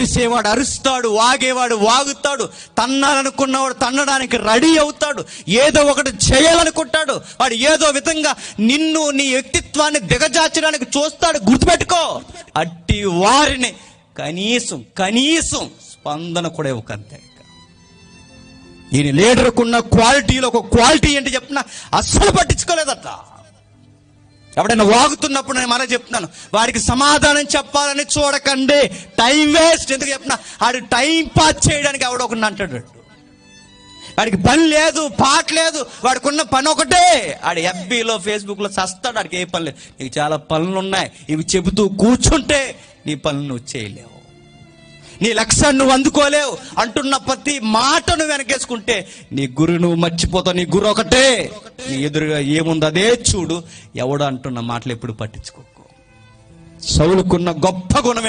అరిసేవాడు అరుస్తాడు, వాగేవాడు వాగుతాడు, తన్నాలనుకున్నవాడు తన్నడానికి రెడీ అవుతాడు, ఏదో ఒకటి చేయాలనుకుంటాడు. వాడు ఏదో విధంగా నిన్ను నీ వ్యక్తిత్వాన్ని దిగజార్చడానికి చూస్తాడు. గుర్తుపెట్టుకో, అట్టి వారిని కనీసం స్పందన కూడా ఇవ్వకంతే. ఈయన లీడర్కున్న క్వాలిటీలో ఒక క్వాలిటీ ఏంటి చెప్పిన అస్సలు పట్టించుకోలేదట. ఎవడైనా వాగుతున్నప్పుడు నేను మళ్ళీ చెప్తున్నాను, వాడికి సమాధానం చెప్పాలని చూడకండి. Time waste. ఎందుకు చెప్పిన వాడు టైం పాస్ చేయడానికి ఎవడొకటి అంటాడు. వాడికి పని లేదు, పాట లేదు, వాడికి ఉన్న పని ఒకటే. ఆడు ఎఫ్బీలో ఫేస్బుక్లో చస్తాడు. వాడికి ఏ పని లేదు. నీకు చాలా పనులు ఉన్నాయి, ఇవి చెబుతూ కూర్చుంటే నీ పనులు నువ్వు చేయలేవు, నీ లక్ష్యాన్ని నువ్వు అందుకోలేవు. అంటున్న ప్రతి మాటను వెనకేసుకుంటే నీ గురు నువ్వు మర్చిపోతావు. నీ గురు ఒకటే, నీ ఎదురుగా ఏముంది అదే చూడు. ఎవడు అంటున్న మాటలు ఎప్పుడు పట్టించుకోకు. సౌలుకున్న గొప్ప గుణం